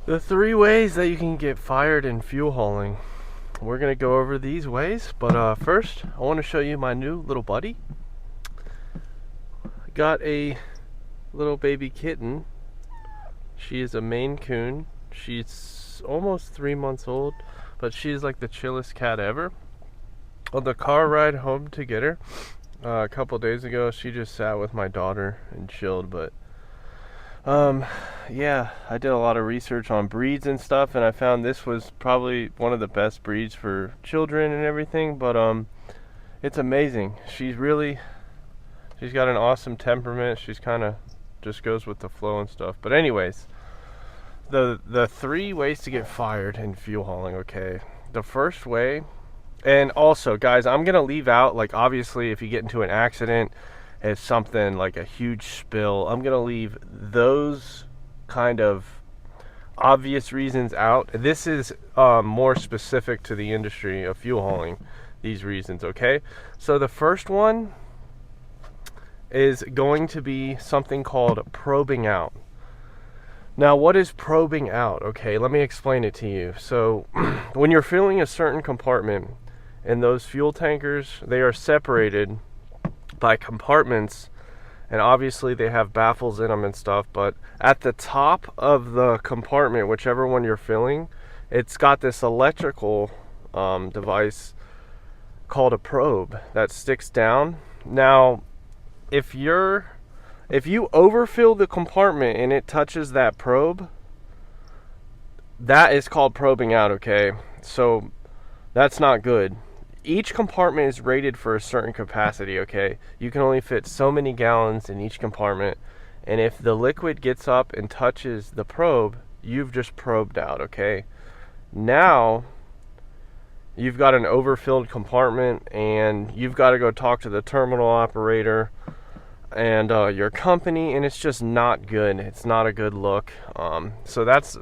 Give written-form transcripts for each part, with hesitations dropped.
The 3 ways that you can get fired in fuel hauling. We're going to go over these ways, but first I want to show you my new little buddy. I got a little baby kitten. She is a Maine Coon. She's almost 3 months old, but she's like the chillest cat ever. On the car ride home to get her a couple days ago, she just sat with my daughter and chilled, but yeah, I did a lot of research on breeds and stuff, and I found this was probably one of the best breeds for children and everything, but it's amazing. She's got an awesome temperament. She's kind of just goes with the flow and stuff. But anyways, the 3 ways to get fired in fuel hauling, okay? The first way, and also, guys, I'm going to leave out, like, obviously, if you get into an accident, if something like a huge spill, I'm going to leave those kind of obvious reasons out. This is more specific to the industry of fuel hauling, these reasons, okay? So the first one is going to be something called probing out. Now, what is probing out? Okay, let me explain it to you. So when you're filling a certain compartment in those fuel tankers, they are separated by compartments, and obviously they have baffles in them and stuff, but at the top of the compartment, whichever one you're filling, it's got this electrical device called a probe that sticks down. Now, if you overfill the compartment and it touches that probe, that is called probing out, okay? So that's not good. Each compartment is rated for a certain capacity, okay? You can only fit so many gallons in each compartment, and if the liquid gets up and touches the probe, you've just probed out, okay? Now, you've got an overfilled compartment, and you've got to go talk to the terminal operator and your company, and it's just not good. It's not a good look. So that's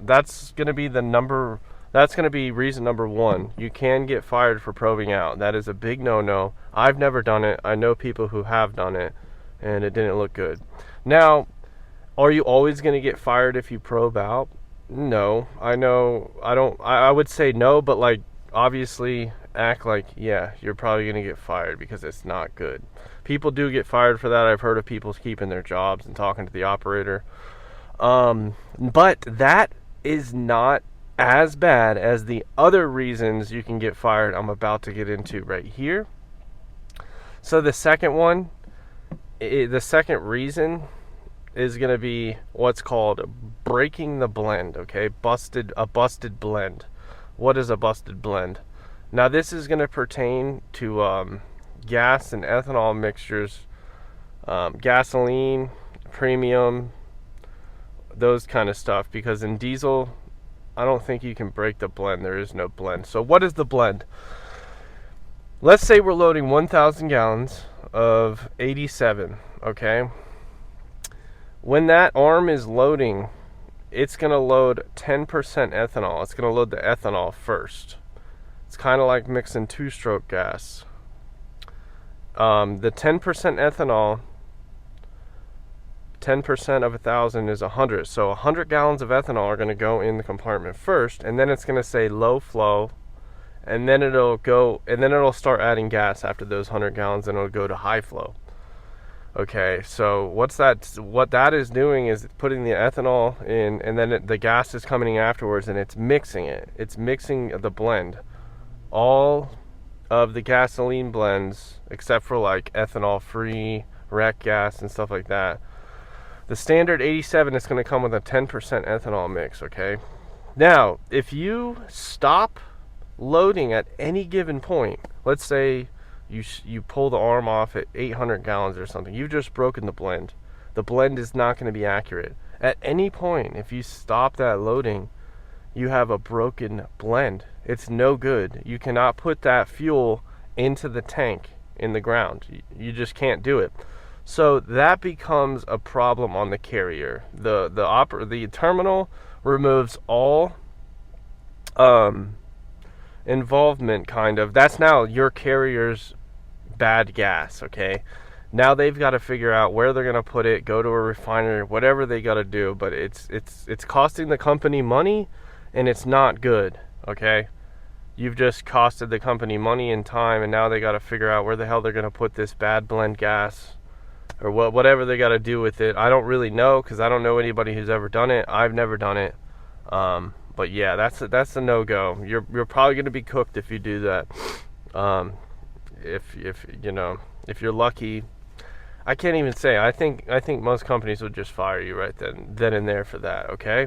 going to be That's going to be reason number 1. You can get fired for probing out. That is a big no-no. I've never done it. I know people who have done it, and it didn't look good. Now, are you always going to get fired if you probe out? No. I would say no, but like, obviously act like, yeah, you're probably going to get fired because it's not good. People do get fired for that. I've heard of people keeping their jobs and talking to the operator. But that is not as bad as the other reasons you can get fired I'm about to get into right here. So the second reason is going to be what's called breaking the blend, okay? A busted blend. What is a busted blend? Now this is going to pertain to gas and ethanol mixtures, gasoline, premium, those kind of stuff, because in diesel, I don't think you can break the blend. There is no blend. So what is the blend? Let's say we're loading 1,000 gallons of 87, okay? When that arm is loading, it's going to load 10% ethanol. It's going to load the ethanol first. It's kind of like mixing two-stroke gas. The 10% ethanol, 10% of 1,000 is 100. So 100 gallons of ethanol are going to go in the compartment first, and then it's going to say low flow, and then it'll start adding gas after those 100 gallons, and it'll go to high flow. Okay, so what that is doing is putting the ethanol in, and then the gas is coming in afterwards, and it's mixing it. It's mixing the blend. All of the gasoline blends, except for like ethanol-free, rec gas, and stuff like that. The standard 87 is going to come with a 10% ethanol mix, okay? Now, if you stop loading at any given point, let's say you pull the arm off at 800 gallons or something, you've just broken the blend. The blend is not going to be accurate. At any point, if you stop that loading, you have a broken blend. It's no good. You cannot put that fuel into the tank in the ground. You just can't do it. So that becomes a problem on the carrier. The terminal removes all involvement, kind of. That's now your carrier's bad gas, okay? Now they've got to figure out where they're going to put it, go to a refinery, whatever they got to do. But it's costing the company money, and it's not good. Okay, you've just costed the company money and time, and now they got to figure out where the hell they're going to put this bad blend gas, or whatever they got to do with it. I don't really know, because I don't know anybody who's ever done it. I've never done it. But yeah, that's a no-go. You're probably going to be cooked if you do that. If you know, if you're lucky. I can't even say. I think most companies would just fire you right then and there for that. Okay.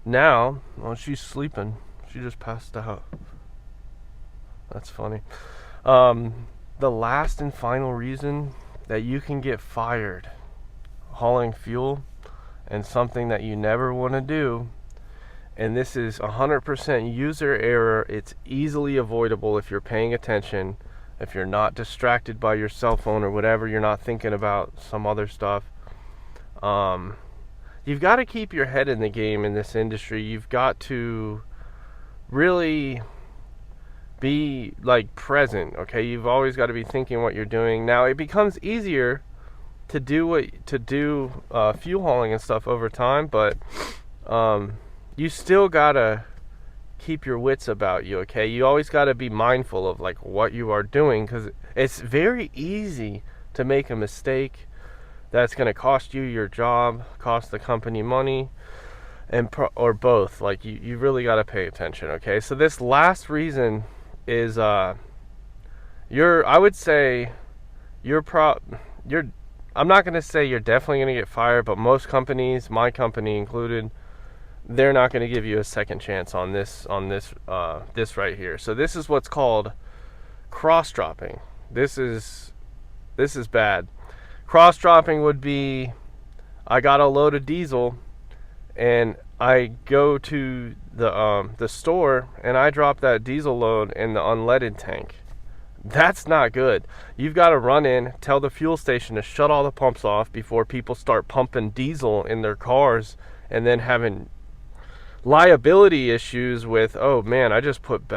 Now, well, she's sleeping. She just passed out. That's funny. The last and final reason that you can get fired hauling fuel, and something that you never want to do, and this is 100% user error. It's easily avoidable if you're paying attention, if you're not distracted by your cell phone or whatever, you're not thinking about some other stuff. You've got to keep your head in the game in this industry. You've got to really be like present, okay? You've always got to be thinking what you're doing. Now it becomes easier to do fuel hauling and stuff over time, but you still gotta keep your wits about you, okay? You always gotta be mindful of like what you are doing, because it's very easy to make a mistake that's gonna cost you your job, cost the company money, and or both. Like you really gotta pay attention, okay? So this last reason is I would say I'm not gonna say you're definitely gonna get fired, but most companies, my company included, they're not going to give you a second chance on this right here. So this is what's called cross-dropping. This is bad. Cross-dropping would be, I got a load of diesel and I go to the store and I drop that diesel load in the unleaded tank. That's not good. You've got to run in, tell the fuel station to shut all the pumps off before people start pumping diesel in their cars, and then having liability issues with, oh man, I just put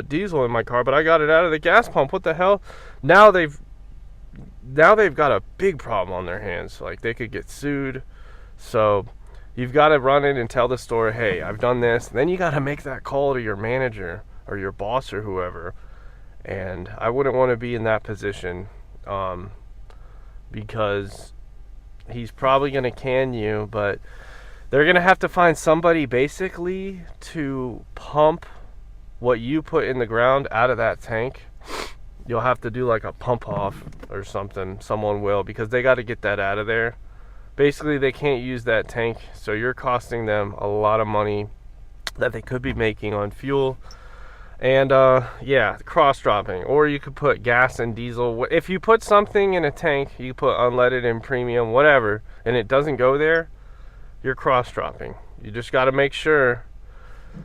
diesel in my car, but I got it out of the gas pump. What the hell? Now they've got a big problem on their hands. Like, they could get sued. So you've got to run in and tell the store, hey, I've done this. And then you got to make that call to your manager or your boss or whoever. And I wouldn't want to be in that position, because he's probably going to can you, but they're going to have to find somebody basically to pump what you put in the ground out of that tank. You'll have to do like a pump off or something. Someone will, because they got to get that out of there. Basically, they can't use that tank, so you're costing them a lot of money that they could be making on fuel. And yeah, cross-dropping. Or you could put gas and diesel. If you put something in a tank, you put unleaded and premium, whatever, and it doesn't go there, you're cross-dropping. You just got to make sure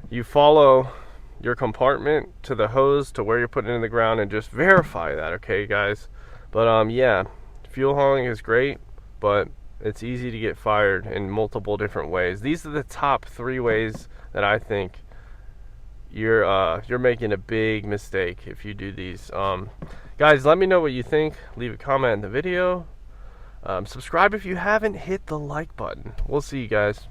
you follow your compartment to the hose to where you're putting it in the ground, and just verify that, okay, guys? But yeah, fuel hauling is great, but it's easy to get fired in multiple different ways. These are the top 3 ways that I think you're making a big mistake if you do these. Guys, let me know what you think. Leave a comment in the video. Subscribe if you haven't. Hit the like button. We'll see you guys.